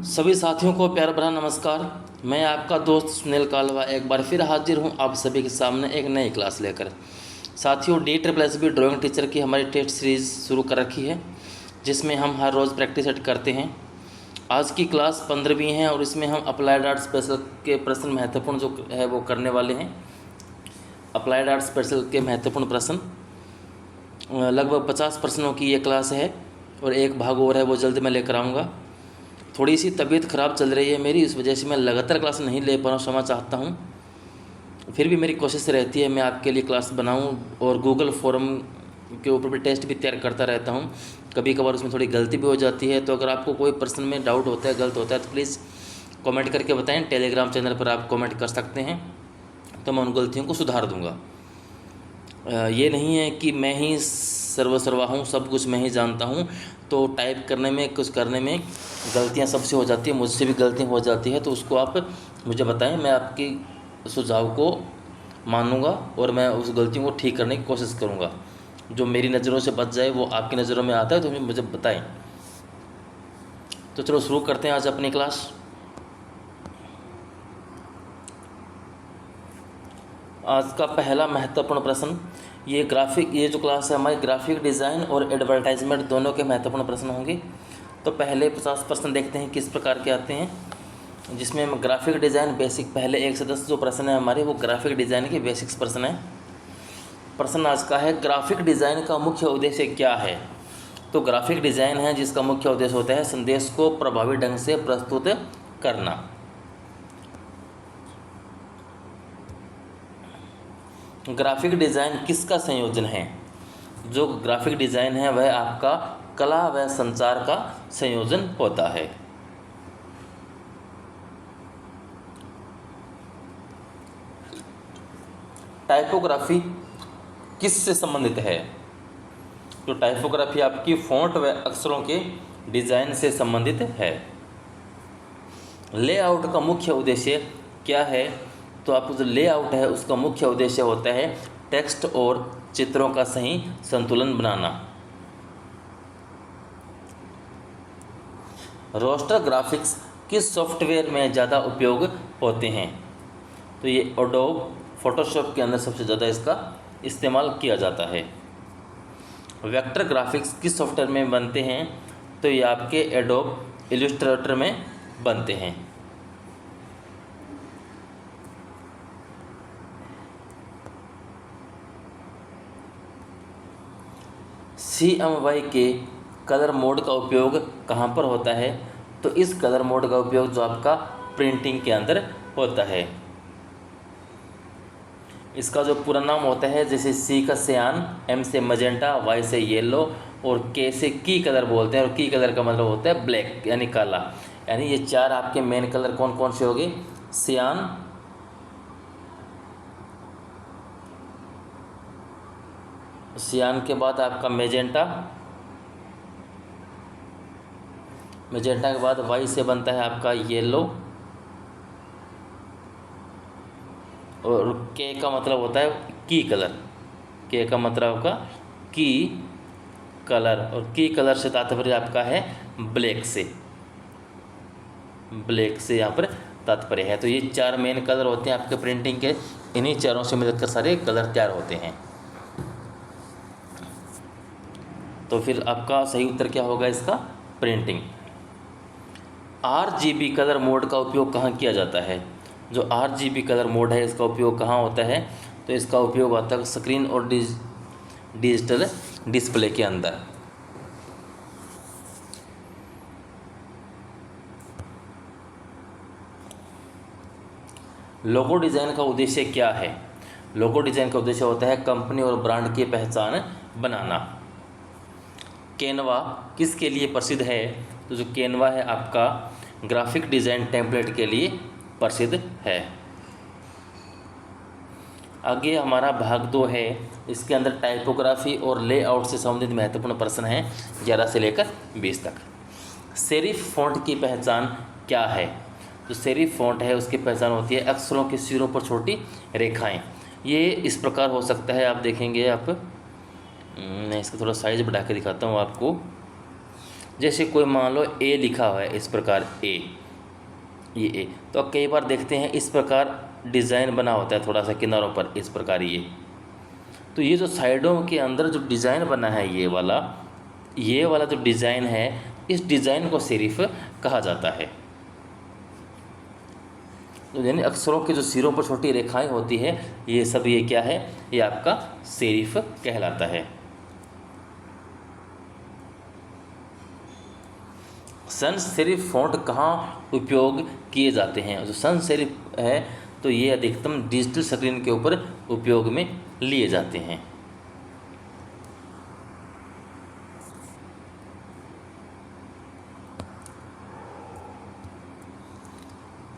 सभी साथियों को प्यार भरा नमस्कार। मैं आपका दोस्त सुनील कालवा एक बार फिर हाजिर हूं आप सभी के सामने एक नई क्लास लेकर। साथियों, DSSB ड्राइंग टीचर की हमारी टेस्ट सीरीज़ शुरू कर रखी है, जिसमें हम हर रोज़ प्रैक्टिस सेट करते हैं। आज की क्लास 15वीं है और इसमें हम अप्लाइड आर्ट स्पेशल के प्रश्न महत्वपूर्ण जो है वो करने वाले हैं। अप्लाइड आर्ट स्पेशल के महत्वपूर्ण प्रश्न, लगभग 50 प्रश्नों की ये क्लास है और एक भाग और है वो जल्द मैं लेकर आऊँगा। थोड़ी सी तबीयत ख़राब चल रही है मेरी, इस वजह से मैं लगातार क्लास नहीं ले पा रहा हूँ, क्षमा चाहता हूँ। फिर भी मेरी कोशिश रहती है मैं आपके लिए क्लास बनाऊँ और गूगल फॉरम के ऊपर भी टेस्ट भी तैयार करता रहता हूँ। कभी कभार उसमें थोड़ी गलती भी हो जाती है, तो अगर आपको कोई प्रश्न में डाउट होता है, गलत होता है, तो प्लीज़ कमेंट करके बताएं। टेलीग्राम चैनल पर आप कमेंट कर सकते हैं, तो मैं उन गलतियों को सुधार दूँगा। ये नहीं है कि मैं ही सर्वसर्वा हूँ, सब कुछ मैं ही जानता हूँ, तो टाइप करने में कुछ करने में गलतियाँ सबसे हो जाती है, मुझसे भी गलतियाँ हो जाती है। तो उसको आप मुझे बताएं, मैं आपकी सुझाव को मानूंगा और मैं उस गलतियों को ठीक करने की कोशिश करूँगा। जो मेरी नज़रों से बच जाए वो आपकी नज़रों में आता है तो मुझे बताएं। तो चलो शुरू करते हैं आज अपनी क्लास। आज का पहला महत्वपूर्ण प्रश्न, ये जो क्लास है हमारी ग्राफिक डिज़ाइन और एडवर्टाइजमेंट दोनों के महत्वपूर्ण प्रश्न होंगे। तो पहले 50 प्रश्न देखते हैं किस प्रकार के आते हैं, जिसमें हम ग्राफिक डिज़ाइन बेसिक, पहले 1 से 10 जो प्रश्न है हमारे वो ग्राफिक डिज़ाइन के बेसिक्स प्रश्न है। प्रश्न आज का है, ग्राफिक डिज़ाइन का मुख्य उद्देश्य क्या है। तो ग्राफिक डिज़ाइन है जिसका मुख्य उद्देश्य होता है संदेश को प्रभावी ढंग से प्रस्तुत करना। ग्राफिक डिज़ाइन किसका संयोजन है। जो ग्राफिक डिज़ाइन है वह आपका कला व संचार का संयोजन होता है। टाइपोग्राफी किससे संबंधित है। तो टाइपोग्राफी आपकी फ़ॉन्ट व अक्षरों के डिज़ाइन से संबंधित है। लेआउट का मुख्य उद्देश्य क्या है। तो आपको जो लेआउट है उसका मुख्य उद्देश्य होता है टेक्स्ट और चित्रों का सही संतुलन बनाना। रोस्टर ग्राफिक्स किस सॉफ्टवेयर में ज़्यादा उपयोग होते हैं। तो ये एडोब फोटोशॉप के अंदर सबसे ज़्यादा इसका इस्तेमाल किया जाता है। वेक्टर ग्राफिक्स किस सॉफ्टवेयर में बनते हैं। तो ये आपके एडोब इलस्ट्रेटर में बनते हैं। CMY के कलर मोड का उपयोग कहाँ पर होता है। तो इस कलर मोड का उपयोग जो आपका प्रिंटिंग के अंदर होता है। इसका जो पूरा नाम होता है, जैसे C का सियान, M से मजेंटा, Y से येलो और K से की कलर बोलते हैं। और की कलर का मतलब होता है ब्लैक यानी काला। यानी ये 4 आपके मेन कलर कौन कौन से होंगे। सियान, सियान के बाद आपका मेजेंटा, मेजेंटा के बाद वाई से बनता है आपका येलो, और के का मतलब होता है की कलर। के का मतलब आपका की कलर, और की कलर से तात्पर्य आपका है ब्लैक से, ब्लैक से यहाँ पर तात्पर्य है। तो ये 4 मेन कलर होते हैं आपके प्रिंटिंग के, इन्हीं चारों से मिलकर सारे कलर तैयार होते हैं। तो फिर आपका सही उत्तर क्या होगा इसका, प्रिंटिंग। RGB कलर मोड का उपयोग कहाँ किया जाता है। जो RGB कलर मोड है इसका उपयोग कहाँ होता है। तो इसका उपयोग होता है स्क्रीन और डिजिटल डिस्प्ले के अंदर। लोगो डिज़ाइन का उद्देश्य क्या है। लोगो डिज़ाइन का उद्देश्य होता है कंपनी और ब्रांड की पहचान बनाना। कैनवा किसके लिए प्रसिद्ध है। तो जो कैनवा है आपका ग्राफिक डिज़ाइन टेम्पलेट के लिए प्रसिद्ध है। आगे हमारा भाग 2 है, इसके अंदर टाइपोग्राफी और लेआउट से संबंधित महत्वपूर्ण प्रश्न हैं 11 से लेकर 20 तक। सेरिफ फ़ॉन्ट की पहचान क्या है। जो सेरिफ फ़ॉन्ट है उसकी पहचान होती है अक्षरों के सिरों पर छोटी रेखाएं। ये इस प्रकार हो सकता है, आप देखेंगे, मैं इसका थोड़ा साइज़ बढ़ा के दिखाता हूँ आपको। जैसे कोई मान लो ए लिखा हुआ है इस प्रकार ए, ये ए, तो कई बार देखते हैं इस प्रकार डिज़ाइन बना होता है थोड़ा सा किनारों पर इस प्रकार ये, तो ये जो साइडों के अंदर जो डिज़ाइन बना है ये वाला जो डिज़ाइन है, इस डिज़ाइन को सेरिफ कहा जाता है। तो यानी अक्षरों के जो सिरों पर छोटी रेखाएं होती है, ये सब ये क्या है, ये आपका सेरिफ कहलाता है। sans सेरिफ फ़ॉन्ट कहाँ उपयोग किए जाते हैं? जो sans सेरिफ है तो ये अधिकतम डिजिटल स्क्रीन के ऊपर उपयोग में लिए जाते हैं।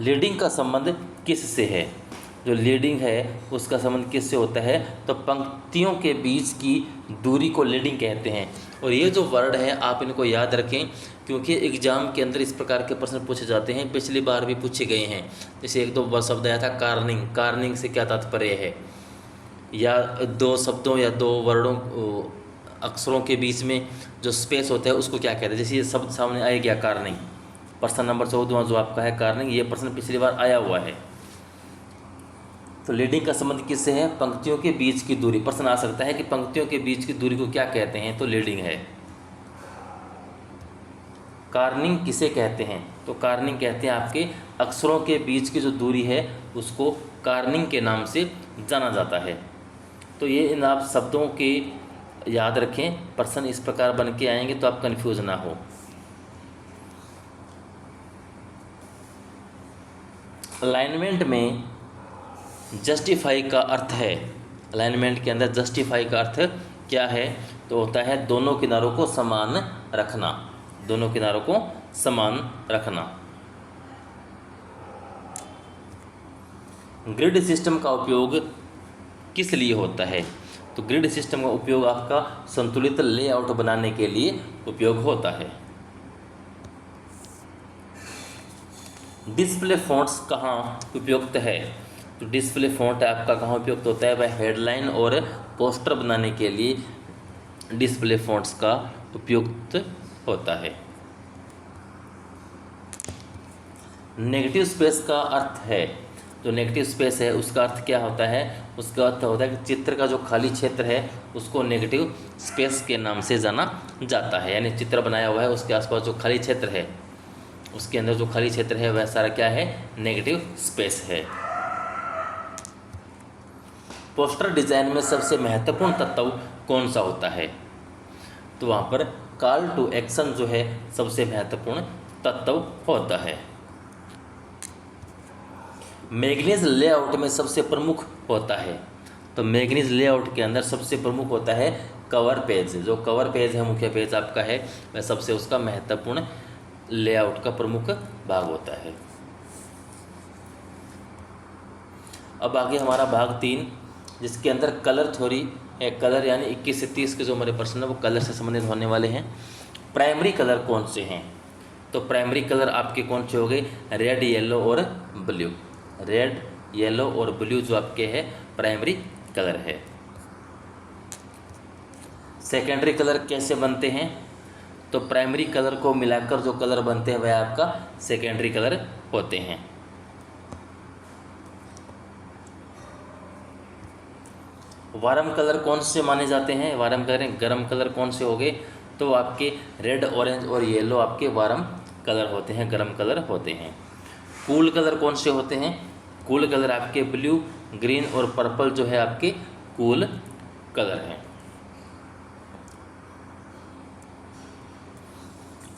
लीडिंग का संबंध किससे है? जो लीडिंग है उसका संबंध किससे होता है? तो पंक्तियों के बीच की दूरी को लीडिंग कहते हैं। और ये जो वर्ड है आप इनको याद रखें, क्योंकि एग्जाम के अंदर इस प्रकार के प्रश्न पूछे जाते हैं, पिछली बार भी पूछे गए हैं। जैसे एक दो शब्द आया था कार्निंग, कार्निंग से क्या तात्पर्य है, या दो शब्दों या दो वर्डों अक्षरों के बीच में जो स्पेस होता है उसको क्या कहते हैं। जैसे ये शब्द सामने आ गया कार्निंग, प्रश्न नंबर 14 जो आपका है कार्निंग, ये प्रश्न पिछली बार आया हुआ है। तो लीडिंग का संबंध किससे है? पंक्तियों के बीच की दूरी। प्रश्न आ सकता है कि पंक्तियों के बीच की दूरी को क्या कहते हैं, तो लीडिंग है। कार्निंग किसे कहते हैं? तो कार्निंग कहते हैं आपके अक्षरों के बीच की जो दूरी है उसको कार्निंग के नाम से जाना जाता है। तो ये इन आप शब्दों के याद रखें, प्रश्न इस प्रकार बन के आएंगे तो आप कंफ्यूज ना हो। अलाइनमेंट में जस्टिफाई का अर्थ है, अलाइनमेंट के अंदर जस्टिफाई का अर्थ क्या है? तो होता है दोनों किनारों को समान रखना, दोनों किनारों को समान रखना। ग्रिड सिस्टम का उपयोग किस लिए होता है? तो ग्रिड सिस्टम का उपयोग आपका संतुलित लेआउट बनाने के लिए उपयोग होता है। डिस्प्ले फ़ॉन्ट्स कहाँ उपयुक्त है? तो डिस्प्ले फ़ॉन्ट आपका कहाँ उपयुक्त होता है? वह हेडलाइन और पोस्टर बनाने के लिए डिस्प्ले फ़ॉन्ट्स का उपयुक्त होता है। नेगेटिव स्पेस का अर्थ है, जो नेगेटिव स्पेस है उसका अर्थ क्या होता है? उसका अर्थ होता है कि चित्र का जो खाली क्षेत्र है उसको नेगेटिव स्पेस के नाम से जाना जाता है। यानी चित्र बनाया हुआ है उसके आसपास जो खाली क्षेत्र है, उसके अंदर जो खाली क्षेत्र है वह सारा क्या है? नेगेटिव स्पेस है। पोस्टर डिज़ाइन में सबसे महत्वपूर्ण तत्व कौन सा होता है? तो वहाँ पर कॉल टू एक्शन जो है सबसे महत्वपूर्ण तत्व होता है। मैगनीज लेआउट में सबसे प्रमुख होता है, तो मैगनीज लेआउट के अंदर सबसे प्रमुख होता है कवर पेज। जो कवर पेज है, मुख्य पेज आपका है, वह सबसे उसका महत्वपूर्ण लेआउट का प्रमुख भाग होता है। अब आगे हमारा भाग 3, जिसके अंदर कलर थ्योरी है। कलर यानी 21 से 30 के जो हमारे प्रश्न है वो कलर से संबंधित होने वाले हैं। प्राइमरी कलर कौन से हैं? तो प्राइमरी कलर आपके कौन से हो गए? रेड, येलो और ब्लू। रेड, येलो और ब्लू जो आपके है प्राइमरी कलर है। सेकेंडरी कलर कैसे बनते हैं? तो प्राइमरी कलर को मिलाकर जो कलर बनते हैं वह आपका सेकेंडरी कलर होते हैं। वार्म कलर कौन से माने जाते हैं? वार्म कलर, गर्म कलर कौन से हो गए? तो आपके रेड, ऑरेंज और येलो आपके वार्म कलर होते हैं, गर्म कलर होते हैं। कूल कलर कौन से होते हैं? कूल कलर आपके ब्लू, ग्रीन और पर्पल जो है आपके कूल कलर हैं।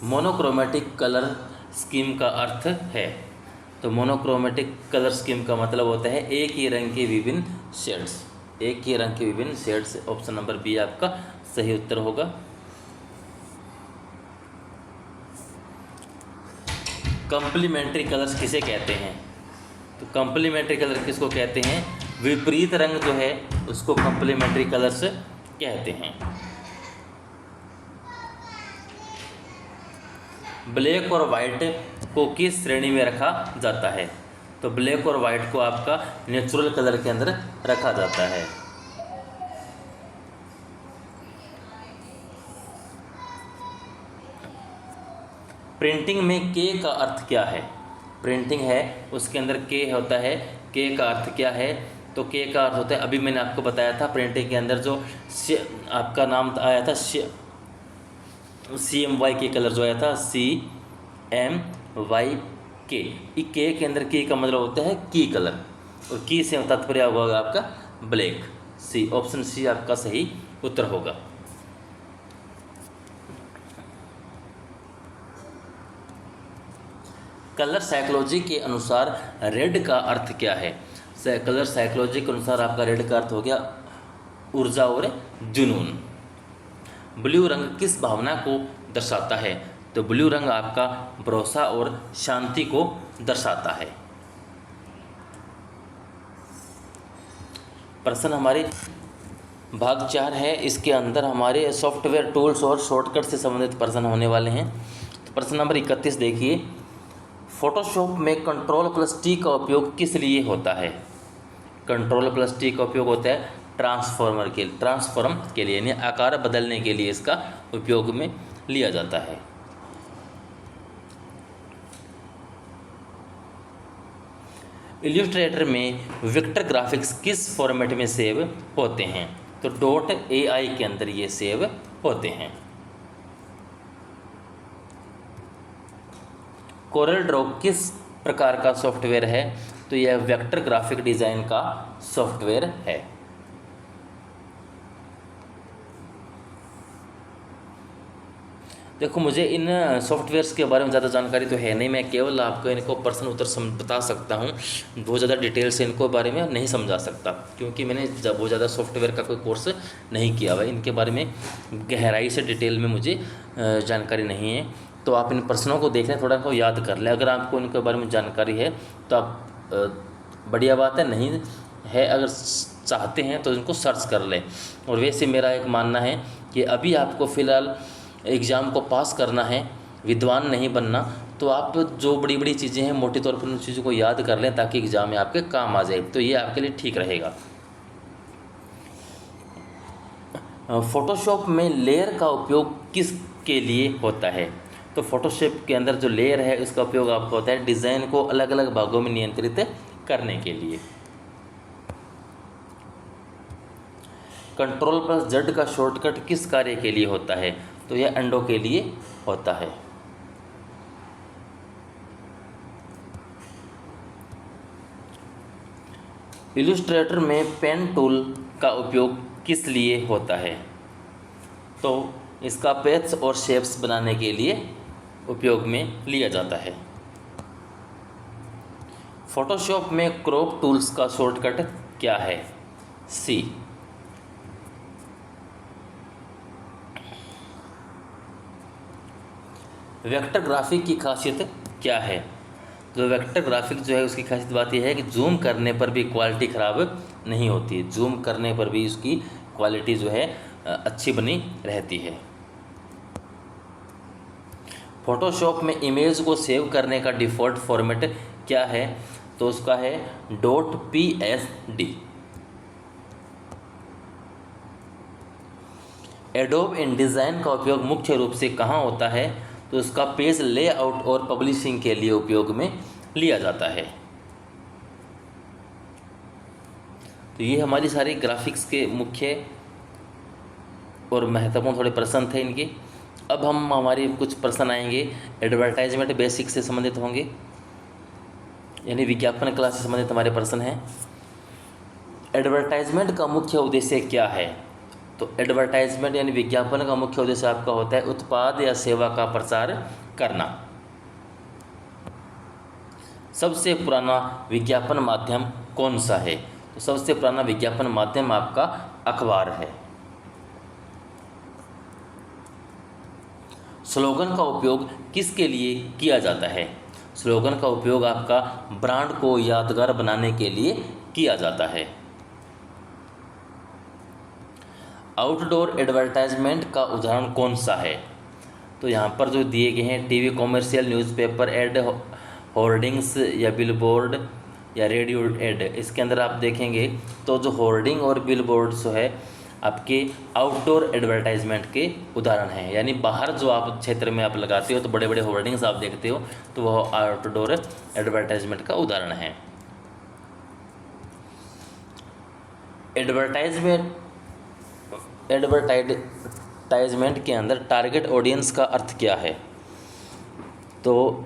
मोनोक्रोमेटिक कलर स्कीम का अर्थ है, तो मोनोक्रोमेटिक कलर स्कीम का मतलब होता है एक ही रंग के विभिन्न शेड्स, एक ही रंग के विभिन्न शेड्स। ऑप्शन नंबर बी आपका सही उत्तर होगा। कंप्लीमेंट्री कलर्स किसे कहते हैं? तो कंप्लीमेंट्री कलर किसको कहते हैं? विपरीत रंग जो है उसको कंप्लीमेंट्री कलर्स कहते हैं। ब्लैक और वाइट को किस श्रेणी में रखा जाता है? तो ब्लैक और वाइट को आपका नेचुरल कलर के अंदर रखा जाता है। प्रिंटिंग में के का अर्थ क्या है? प्रिंटिंग है उसके अंदर के होता है, के का अर्थ क्या है? तो के का अर्थ होता है, अभी मैंने आपको बताया था प्रिंटिंग के अंदर जो आपका नाम आया था CMY के कलर जो आया था CMY के अंदर की का मतलब होता है की कलर, और की से तात्पर्य होगा आपका ब्लैक। सी, ऑप्शन सी आपका सही उत्तर होगा। कलर साइकोलॉजी के अनुसार रेड का अर्थ क्या है? कलर साइकोलॉजी के अनुसार आपका रेड का अर्थ हो गया ऊर्जा और जुनून। ब्लू रंग किस भावना को दर्शाता है? तो ब्लू रंग आपका भरोसा और शांति को दर्शाता है। प्रश्न हमारे भाग 4 है, इसके अंदर हमारे सॉफ्टवेयर टूल्स और शॉर्टकट से संबंधित प्रश्न होने वाले हैं। तो प्रश्न नंबर 31 देखिए, फोटोशॉप में Ctrl+T का उपयोग किस लिए होता है? Ctrl+T का उपयोग होता है ट्रांसफॉर्म के लिए, यानी आकार बदलने के लिए इसका उपयोग में लिया जाता है। इल्यूस्ट्रेटर में वेक्टर ग्राफिक्स किस फॉर्मेट में सेव होते हैं? तो .ai के अंदर ये सेव होते हैं। कोरल ड्रॉ किस प्रकार का सॉफ्टवेयर है? तो यह वेक्टर ग्राफिक डिज़ाइन का सॉफ्टवेयर है। देखो, मुझे इन सॉफ्टवेयर्स के बारे में ज़्यादा जानकारी तो है नहीं, मैं केवल आपको इनको प्रश्न उत्तर बता सकता हूँ, बहुत ज़्यादा डिटेल से इनको बारे में नहीं समझा सकता, क्योंकि मैंने जब बहुत ज़्यादा सॉफ्टवेयर का कोई कोर्स नहीं किया हुआ, इनके बारे में गहराई से डिटेल में मुझे जानकारी नहीं है। तो आप इन प्रश्नों को देख लें, थोड़ा को याद कर लें। अगर आपको इनके बारे में जानकारी है तो आप बढ़िया बात है, नहीं है अगर चाहते हैं तो इनको सर्च कर लें। और वैसे मेरा एक मानना है कि अभी आपको फ़िलहाल एग्ज़ाम को पास करना है, विद्वान नहीं बनना, तो आप जो बड़ी बड़ी चीज़ें हैं मोटे तौर पर उन चीज़ों को याद कर लें ताकि एग्ज़ाम में आपके काम आ जाए, तो ये आपके लिए ठीक रहेगा। फोटोशॉप में लेयर का उपयोग किस के लिए होता है? तो फोटोशॉप के अंदर जो लेयर है उसका उपयोग आपको होता है डिज़ाइन को अलग अलग भागों में नियंत्रित करने के लिए। Ctrl+Z का शॉर्टकट किस कार्य के लिए होता है? तो यह अंडो के लिए होता है। इल्यूस्ट्रेटर में पेन टूल का उपयोग किस लिए होता है? तो इसका पैथ्स और शेप्स बनाने के लिए उपयोग में लिया जाता है। फोटोशॉप में क्रॉप टूल्स का शॉर्टकट क्या है? सी। वेक्टर ग्राफिक की खासियत क्या है? तो वेक्टर ग्राफिक जो है उसकी खासियत बात यह है कि जूम करने पर भी क्वालिटी ख़राब नहीं होती, जूम करने पर भी उसकी क्वालिटी जो है अच्छी बनी रहती है। फोटोशॉप में इमेज को सेव करने का डिफ़ॉल्ट फॉर्मेट क्या है? तो उसका है .psd। एडोब InDesign का उपयोग मुख्य रूप से कहाँ होता है? तो उसका पेज लेआउट और पब्लिशिंग के लिए उपयोग में लिया जाता है। तो ये हमारी सारी ग्राफिक्स के मुख्य और महत्वपूर्ण थोड़े प्रश्न थे इनके। अब हम हमारे कुछ प्रश्न आएंगे एडवर्टाइजमेंट बेसिक से संबंधित होंगे, यानी विज्ञापन कला से संबंधित हमारे प्रश्न हैं। एडवर्टाइजमेंट का मुख्य उद्देश्य क्या है? तो एडवर्टाइजमेंट यानी विज्ञापन का मुख्य उद्देश्य आपका होता है उत्पाद या सेवा का प्रचार करना। सबसे पुराना विज्ञापन माध्यम कौन सा है? तो सबसे पुराना विज्ञापन माध्यम आपका अखबार है। स्लोगन का उपयोग किसके लिए किया जाता है? स्लोगन का उपयोग आपका ब्रांड को यादगार बनाने के लिए किया जाता है। आउटडोर एडवर्टाइजमेंट का उदाहरण कौन सा है? तो यहाँ पर जो दिए गए हैं TV commercial, newspaper ad, hoardings या बिलबोर्ड या रेडियो एड, इसके अंदर आप देखेंगे तो जो होर्डिंग और बिलबोर्ड जो है आपके आउटडोर एडवर्टाइजमेंट के उदाहरण हैं। यानी बाहर जो आप क्षेत्र में आप लगाते हो तो बड़े बड़े होर्डिंग्स आप देखते हो तो वह आउटडोर एडवर्टाइजमेंट का उदाहरण है। एडवर्टाइजमेंट के अंदर टारगेट ऑडियंस का अर्थ क्या है? तो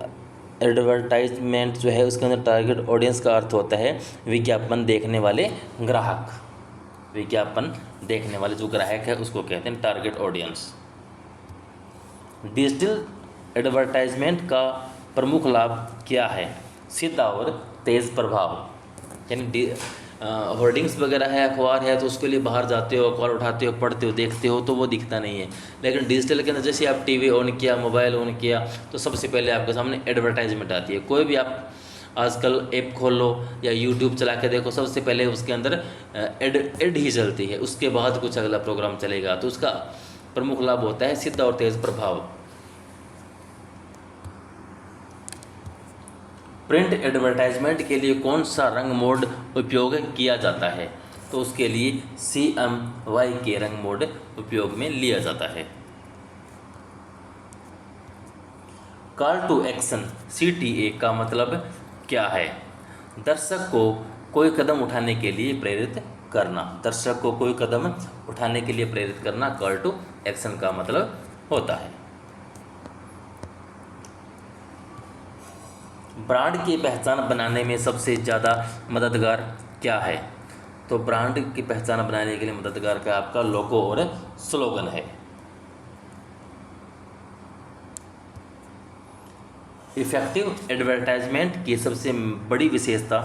एडवर्टाइजमेंट जो है उसके अंदर टारगेट ऑडियंस का अर्थ होता है विज्ञापन देखने वाले ग्राहक। विज्ञापन देखने वाले जो ग्राहक है उसको कहते हैं टारगेट ऑडियंस। डिजिटल एडवर्टाइजमेंट का प्रमुख लाभ क्या है? सीधा और तेज़ प्रभाव। यानी होर्डिंग्स वगैरह है, अखबार है, तो उसके लिए बाहर जाते हो, अखबार उठाते हो, पढ़ते हो, देखते हो तो वो दिखता नहीं है। लेकिन डिजिटल के अंदर जैसे आप टीवी ऑन किया, मोबाइल ऑन किया तो सबसे पहले आपके सामने एडवर्टाइजमेंट आती है। कोई भी आप आजकल ऐप खोल लो या यूट्यूब चला के देखो, सबसे पहले उसके अंदर एड ही चलती है, उसके बाद कुछ अगला प्रोग्राम चलेगा। तो उसका प्रमुख लाभ होता है सीधा और तेज़ प्रभाव। प्रिंट एडवर्टाइजमेंट के लिए कौन सा रंग मोड उपयोग किया जाता है? तो उसके लिए CMYK रंग मोड उपयोग में लिया जाता है। कॉल टू एक्शन CTA का मतलब क्या है? दर्शक को कोई कदम उठाने के लिए प्रेरित करना। दर्शक को कोई कदम उठाने के लिए प्रेरित करना कॉल टू एक्शन का मतलब होता है। ब्रांड की पहचान बनाने में सबसे ज़्यादा मददगार क्या है? तो ब्रांड की पहचान बनाने के लिए मददगार क्या आपका लोगो और स्लोगन है। इफेक्टिव एडवर्टाइजमेंट की सबसे बड़ी विशेषता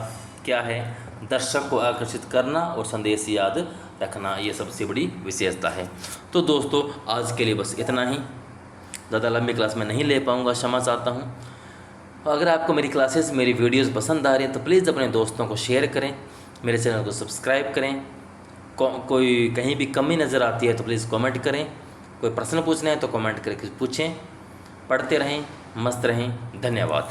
क्या है? दर्शक को आकर्षित करना और संदेश याद रखना, ये सबसे बड़ी विशेषता है। तो दोस्तों आज के लिए बस इतना ही, ज़्यादा लंबी क्लास में नहीं ले पाऊँगा, क्षमा चाहता हूँ। अगर आपको मेरी क्लासेस, मेरी वीडियोस पसंद आ रही हैं तो प्लीज़ अपने दोस्तों को शेयर करें, मेरे चैनल को सब्सक्राइब करें। कोई कहीं भी कमी नज़र आती है तो प्लीज़ कमेंट करें। कोई प्रश्न पूछना है तो कमेंट करके पूछें। पढ़ते रहें, मस्त रहें। धन्यवाद।